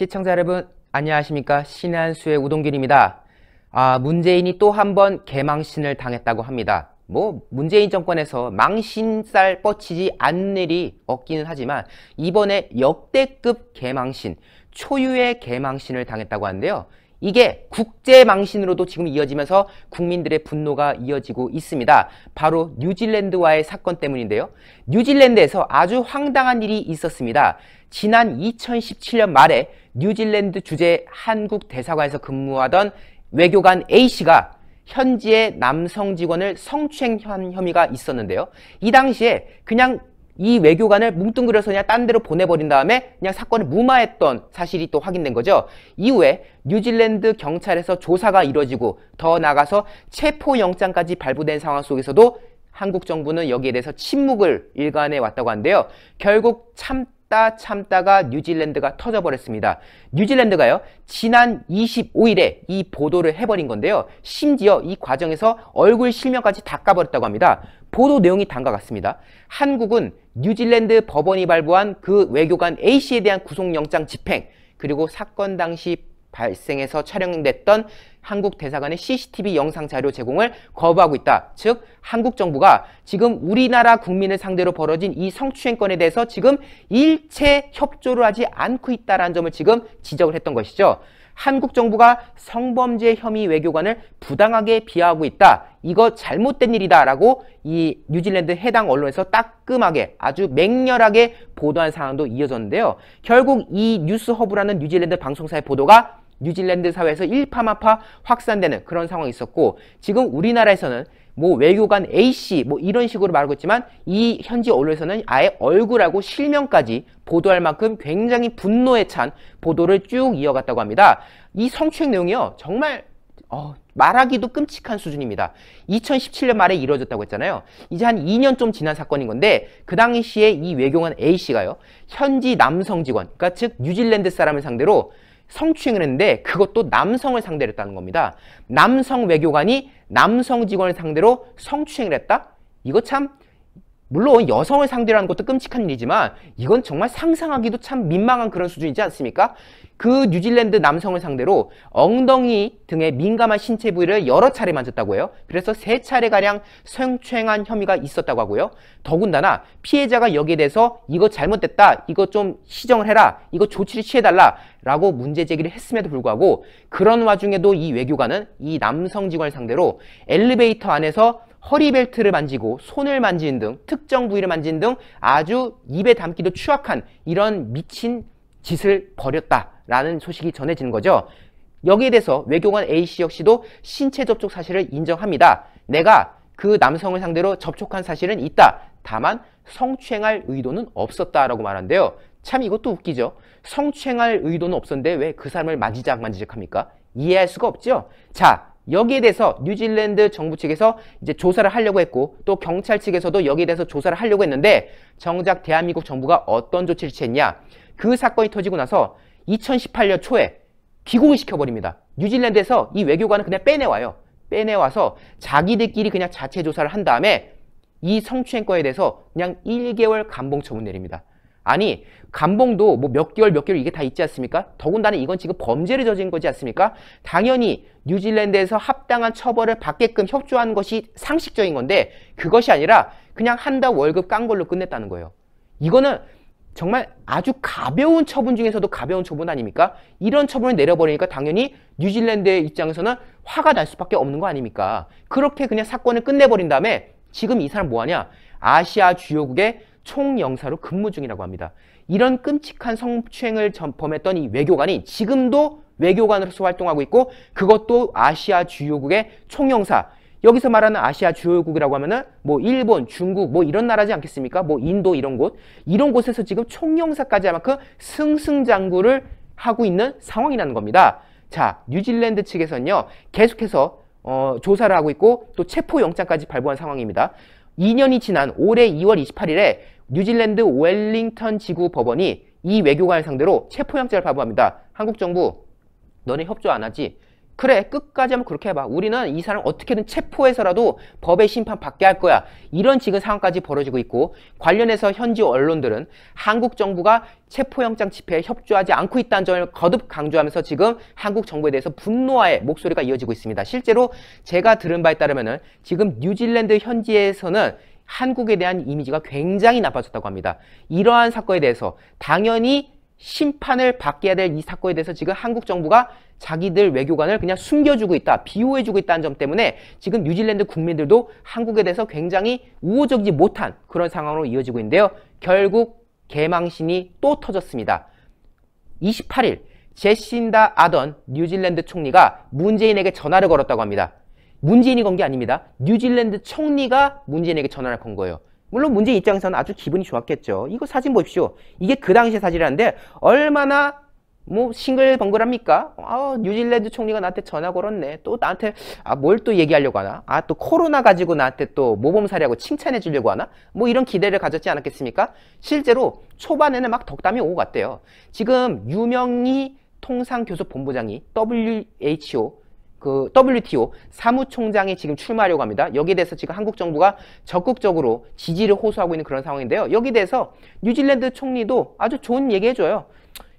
시청자 여러분 안녕하십니까. 신한수의 우동길입니다. 문재인이 또 한 번 개망신을 당했다고 합니다. 문재인 정권에서 망신살 뻗치지 않는 일이 없기는 하지만 이번에 역대급 개망신, 초유의 개망신을 당했다고 하는데요. 이게 국제망신으로도 지금 이어지면서 국민들의 분노가 이어지고 있습니다. 바로 뉴질랜드와의 사건 때문인데요. 뉴질랜드에서 아주 황당한 일이 있었습니다. 지난 2017년 말에 뉴질랜드 주재 한국 대사관에서 근무하던 외교관 A씨가 현지의 남성 직원을 성추행한 혐의가 있었는데요. 이 당시에 그냥 이 외교관을 뭉뚱그려서 그냥 딴 데로 보내버린 다음에 그냥 사건을 무마했던 사실이 또 확인된 거죠. 이후에 뉴질랜드 경찰에서 조사가 이루어지고 더 나아가서 체포영장까지 발부된 상황 속에서도 한국 정부는 여기에 대해서 침묵을 일관해 왔다고 하는데요. 결국 참다가 뉴질랜드가 터져버렸습니다. 뉴질랜드가요, 지난 25일에 이 보도를 해버린 건데요. 심지어 이 과정에서 얼굴 실명까지 다 까버렸다고 합니다. 보도 내용이 다음과 같습니다. 한국은 뉴질랜드 법원이 발부한 그 외교관 A씨에 대한 구속영장 집행, 그리고 사건 당시 발생해서 촬영됐던 한국 대사관의 CCTV 영상 자료 제공을 거부하고 있다. 즉 한국 정부가 지금 우리나라 국민을 상대로 벌어진 이 성추행건에 대해서 지금 일체 협조를 하지 않고 있다는 점을 지금 지적을 했던 것이죠. 한국 정부가 성범죄 혐의 외교관을 부당하게 비하하고 있다. 이거 잘못된 일이다 라고 이 뉴질랜드 해당 언론에서 따끔하게 아주 맹렬하게 보도한 상황도 이어졌는데요. 결국 이 뉴스허브라는 뉴질랜드 방송사의 보도가 뉴질랜드 사회에서 일파만파 확산되는 그런 상황이 있었고, 지금 우리나라에서는 외교관 A씨 이런 식으로 말하고 있지만 이 현지 언론에서는 아예 얼굴하고 실명까지 보도할 만큼 굉장히 분노에 찬 보도를 쭉 이어갔다고 합니다. 이 성추행 내용이요, 정말 말하기도 끔찍한 수준입니다. 2017년 말에 이루어졌다고 했잖아요. 이제 한 2년 좀 지난 사건인 건데, 그 당시에 이 외교관 A씨가요, 현지 남성 직원, 그러니까 즉 뉴질랜드 사람을 상대로 성추행을 했는데 그것도 남성을 상대로 했다는 겁니다. 남성 외교관이 남성 직원을 상대로 성추행을 했다? 이거 참, 물론 여성을 상대로 하는 것도 끔찍한 일이지만 이건 정말 상상하기도 참 민망한 그런 수준이지 않습니까? 그 뉴질랜드 남성을 상대로 엉덩이 등의 민감한 신체 부위를 여러 차례 만졌다고 해요. 그래서 3차례가량 성추행한 혐의가 있었다고 하고요. 더군다나 피해자가 여기에 대해서 이거 잘못됐다, 이거 좀 시정을 해라, 이거 조치를 취해달라 라고 문제 제기를 했음에도 불구하고 그런 와중에도 이 외교관은 이 남성 직원을 상대로 엘리베이터 안에서 허리벨트를 만지고 손을 만지는 등 특정 부위를 만지는 등 아주 입에 담기도 추악한 이런 미친 짓을 벌였다라는 소식이 전해지는 거죠. 여기에 대해서 외교관 A씨 역시도 신체 접촉 사실을 인정합니다. 내가 그 남성을 상대로 접촉한 사실은 있다. 다만 성추행할 의도는 없었다라고 말하는데요. 참 이것도 웃기죠. 성추행할 의도는 없었는데 왜 그 사람을 만지작 합니까? 이해할 수가 없죠. 자, 여기에 대해서 뉴질랜드 정부 측에서 이제 조사를 하려고 했고, 또 경찰 측에서도 여기에 대해서 조사를 하려고 했는데, 정작 대한민국 정부가 어떤 조치를 취했냐? 그 사건이 터지고 나서 2018년 초에 귀국을 시켜버립니다. 뉴질랜드에서 이 외교관을 그냥 빼내와요. 빼내와서 자기들끼리 그냥 자체 조사를 한 다음에 이 성추행건에 대해서 그냥 1개월 감봉 처분 내립니다. 아니, 감봉도 몇 개월 이게 다 있지 않습니까? 더군다나 이건 지금 범죄를 저지른 거지 않습니까? 당연히 뉴질랜드에서 합당한 처벌을 받게끔 협조하는 것이 상식적인 건데, 그것이 아니라 그냥 한 달 월급 깐 걸로 끝냈다는 거예요. 이거는 정말 아주 가벼운 처분 중에서도 가벼운 처분 아닙니까? 이런 처분을 내려버리니까 당연히 뉴질랜드의 입장에서는 화가 날 수밖에 없는 거 아닙니까? 그렇게 그냥 사건을 끝내버린 다음에 지금 이 사람 뭐하냐? 아시아 주요국의 총영사로 근무 중이라고 합니다. 이런 끔찍한 성추행을 범했던 이 외교관이 지금도 외교관으로서 활동하고 있고, 그것도 아시아 주요국의 총영사. 여기서 말하는 아시아 주요국이라고 하면은 일본, 중국 이런 나라지 않겠습니까? 인도 이런 곳에서 지금 총영사까지 할 만큼 승승장구를 하고 있는 상황이라는 겁니다. 자, 뉴질랜드 측에서는요, 계속해서 조사를 하고 있고 또 체포영장까지 발부한 상황입니다. 2년이 지난 올해 2월 28일에 뉴질랜드 웰링턴 지구 법원이 이 외교관을 상대로 체포영장을 발부합니다. 한국 정부, 너네 협조 안 하지? 그래, 끝까지 한번 그렇게 해봐. 우리는 이 사람 어떻게든 체포해서라도 법의 심판 받게 할 거야. 이런 지금 상황까지 벌어지고 있고, 관련해서 현지 언론들은 한국 정부가 체포영장 집회에 협조하지 않고 있다는 점을 거듭 강조하면서 지금 한국 정부에 대해서 분노의 목소리가 이어지고 있습니다. 실제로 제가 들은 바에 따르면은 지금 뉴질랜드 현지에서는 한국에 대한 이미지가 굉장히 나빠졌다고 합니다. 이러한 사건에 대해서 당연히 심판을 받게 될 이 사건에 대해서 지금 한국 정부가 자기들 외교관을 그냥 숨겨주고 있다, 비호해주고 있다는 점 때문에 지금 뉴질랜드 국민들도 한국에 대해서 굉장히 우호적이지 못한 그런 상황으로 이어지고 있는데요. 결국 개망신이 또 터졌습니다. 28일 제신다 아던 뉴질랜드 총리가 문재인에게 전화를 걸었다고 합니다. 문재인이 건 게 아닙니다. 뉴질랜드 총리가 문재인에게 전화를 건 거예요. 물론 문재인 입장에서는 아주 기분이 좋았겠죠. 이거 사진 보십시오. 이게 그 당시의 사진이라는데 얼마나 싱글벙글합니까? 뉴질랜드 총리가 나한테 전화 걸었네. 또 나한테 뭘 또 얘기하려고 하나? 또 코로나 가지고 나한테 또 모범사례하고 칭찬해 주려고 하나? 이런 기대를 가졌지 않았겠습니까? 실제로 초반에는 막 덕담이 오고 갔대요. 지금 유명희 통상교섭본부장이 WTO 사무총장이 지금 출마하려고 합니다. 여기에 대해서 지금 한국 정부가 적극적으로 지지를 호소하고 있는 그런 상황인데요. 여기에 대해서 뉴질랜드 총리도 아주 좋은 얘기 해줘요.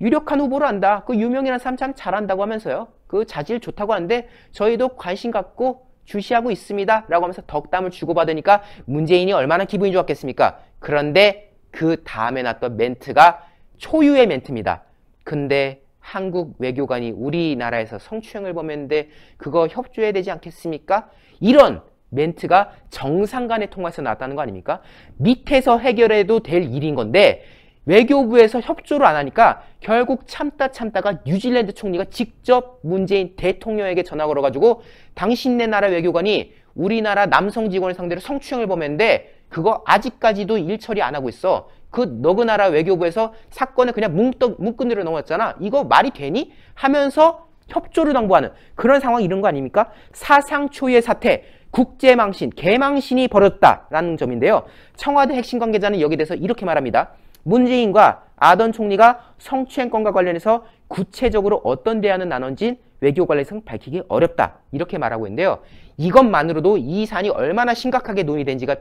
유력한 후보를 한다. 그 유명이라는 사람 참 잘한다고 하면서요. 그 자질 좋다고 하는데 저희도 관심 갖고 주시하고 있습니다. 라고 하면서 덕담을 주고받으니까 문재인이 얼마나 기분이 좋았겠습니까? 그런데 그 다음에 났던 멘트가 초유의 멘트입니다. 근데 한국 외교관이 우리나라에서 성추행을 범했는데 그거 협조해야 되지 않겠습니까? 이런 멘트가 정상 간의 통화에서 나왔다는 거 아닙니까? 밑에서 해결해도 될 일인 건데 외교부에서 협조를 안 하니까 결국 참다가 뉴질랜드 총리가 직접 문재인 대통령에게 전화 걸어가지고 당신네 나라 외교관이 우리나라 남성 직원을 상대로 성추행을 범했는데 그거 아직까지도 일 처리 안 하고 있어. 너그 나라 외교부에서 사건을 그냥 뭉끈대로 넘어갔잖아. 이거 말이 되니? 하면서 협조를 당부하는 그런 상황이 이런 거 아닙니까? 사상 초유의 사태, 국제망신, 개망신이 벌어졌다라는 점인데요. 청와대 핵심 관계자는 여기에 대해서 이렇게 말합니다. 문재인과 아던 총리가 성추행 건과 관련해서 구체적으로 어떤 대안을 나눴는지 외교 관련해서 밝히기 어렵다. 이렇게 말하고 있는데요. 이것만으로도 이 사안이 얼마나 심각하게 논의된지가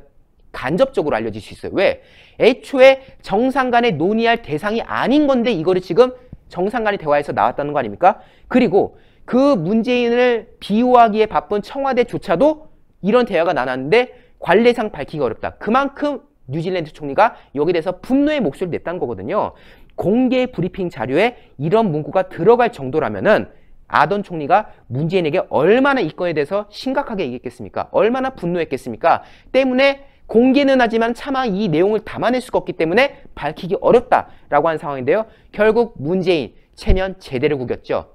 간접적으로 알려질 수 있어요. 왜? 애초에 정상 간에 논의할 대상이 아닌 건데 이거를 지금 정상 간의 대화에서 나왔다는 거 아닙니까? 그리고 그 문재인을 비호하기에 바쁜 청와대조차도 이런 대화가 나눴는데 관례상 밝히기 어렵다. 그만큼 뉴질랜드 총리가 여기에 대해서 분노의 목소리를 냈다는 거거든요. 공개 브리핑 자료에 이런 문구가 들어갈 정도라면은 아던 총리가 문재인에게 얼마나 이 건에 대해서 심각하게 얘기했겠습니까? 얼마나 분노했겠습니까? 때문에 공개는 하지만 차마 이 내용을 담아낼 수가 없기 때문에 밝히기 어렵다라고 하는 상황인데요. 결국 문재인 체면 제대로 구겼죠.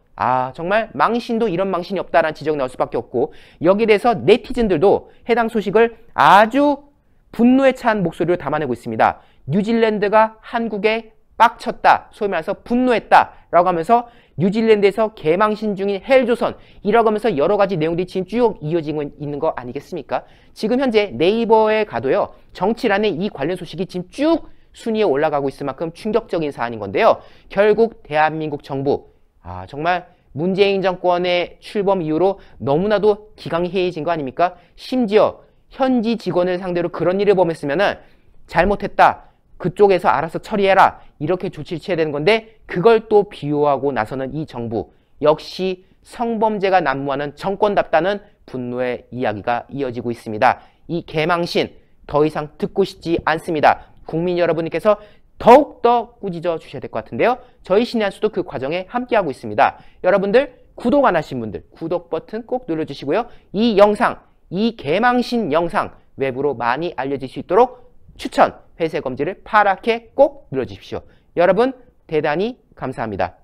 정말 망신도 이런 망신이 없다라는 지적이 나올 수밖에 없고 여기에 대해서 네티즌들도 해당 소식을 아주 분노에 찬 목소리로 담아내고 있습니다. 뉴질랜드가 한국에 빡쳤다, 소위 말해서 분노했다라고 하면서 뉴질랜드에서 개망신 중인 헬조선이라고 하면서 여러 가지 내용들이 지금 쭉 이어지고 있는 거 아니겠습니까? 지금 현재 네이버에 가도요. 정치란에 이 관련 소식이 지금 쭉 순위에 올라가고 있을 만큼 충격적인 사안인 건데요. 결국 대한민국 정부 정말 문재인 정권의 출범 이후로 너무나도 기강해해진 거 아닙니까? 심지어 현지 직원을 상대로 그런 일을 범했으면은 잘못했다. 그쪽에서 알아서 처리해라. 이렇게 조치를 취해야 되는 건데 그걸 또 비호하고 나서는 이 정부 역시 성범죄가 난무하는 정권답다는 분노의 이야기가 이어지고 있습니다. 이 개망신 더 이상 듣고 싶지 않습니다. 국민 여러분께서 더욱더 꾸짖어 주셔야 될 것 같은데요. 저희 신의 한 수도 그 과정에 함께하고 있습니다. 여러분들 구독 안 하신 분들 구독 버튼 꼭 눌러주시고요. 이 영상, 이 개망신 영상 외부로 많이 알려질 수 있도록 추천, 회색 검지를 파랗게 꼭 눌러주십시오. 여러분 대단히 감사합니다.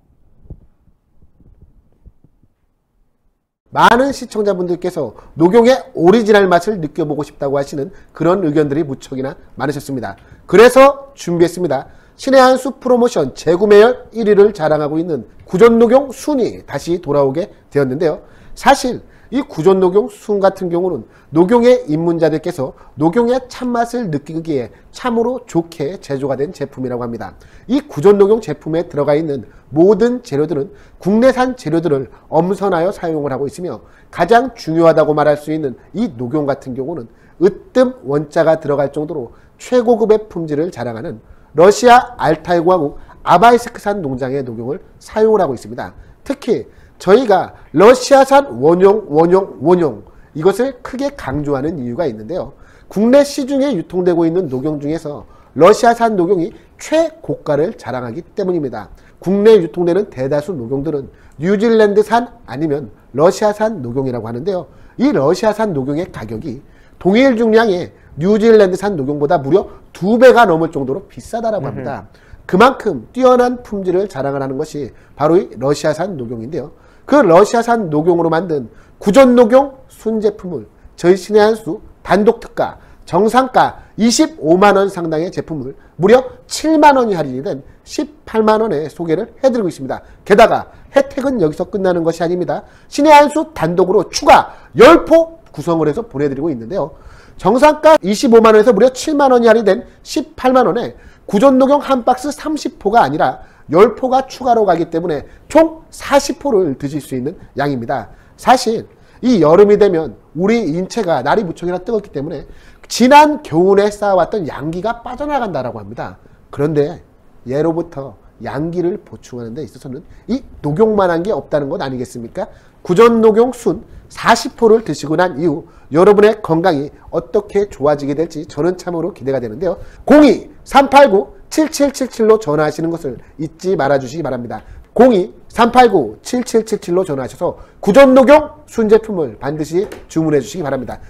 많은 시청자분들께서 녹용의 오리지널 맛을 느껴보고 싶다고 하시는 그런 의견들이 무척이나 많으셨습니다. 그래서 준비했습니다. 신의 한 수 프로모션 재구매율 1위를 자랑하고 있는 구전 녹용 순이 다시 돌아오게 되었는데요. 사실 이 구전 녹용 순 같은 경우는 녹용의 입문자들께서 녹용의 참맛을 느끼기에 참으로 좋게 제조가 된 제품이라고 합니다. 이 구전 녹용 제품에 들어가 있는 모든 재료들은 국내산 재료들을 엄선하여 사용을 하고 있으며 가장 중요하다고 말할 수 있는 이 녹용 같은 경우는 으뜸 원자가 들어갈 정도로 최고급의 품질을 자랑하는 러시아 알타이 공화국 아바이스크산 농장의 녹용을 사용을 하고 있습니다. 특히 저희가 러시아산 원용 이것을 크게 강조하는 이유가 있는데요. 국내 시중에 유통되고 있는 녹용 중에서 러시아산 녹용이 최고가를 자랑하기 때문입니다. 국내에 유통되는 대다수 녹용들은 뉴질랜드산 아니면 러시아산 녹용이라고 하는데요. 이 러시아산 녹용의 가격이 동일 중량의 뉴질랜드산 녹용보다 무려 2배가 넘을 정도로 비싸다라고 합니다. 그만큼 뛰어난 품질을 자랑을 하는 것이 바로 이 러시아산 녹용인데요. 그 러시아산 녹용으로 만든 구전 녹용 순 제품을 저희 신의 한 수 단독 특가 정상가 25만원 상당의 제품을 무려 7만원이 할인이 된 18만원에 소개를 해드리고 있습니다. 게다가 혜택은 여기서 끝나는 것이 아닙니다. 신의 한 수 단독으로 추가 10포 구성을 해서 보내드리고 있는데요. 정상가 25만원에서 무려 7만원이 할인된 18만원에 구전 녹용 한 박스 30포가 아니라 10포가 추가로 가기 때문에 총 40포를 드실 수 있는 양입니다. 사실 이 여름이 되면 우리 인체가 날이 무척이나 뜨겁기 때문에 지난 겨울에 쌓아왔던 양기가 빠져나간다라고 합니다. 그런데 예로부터 양기를 보충하는 데 있어서는 이 녹용만한 게 없다는 것 아니겠습니까? 구전 녹용 순 40포를 드시고 난 이후 여러분의 건강이 어떻게 좋아지게 될지 저는 참으로 기대가 되는데요. 02-389-7777로 전화하시는 것을 잊지 말아주시기 바랍니다. 02-389-7777로 전화하셔서 구전 녹용 순 제품을 반드시 주문해 주시기 바랍니다.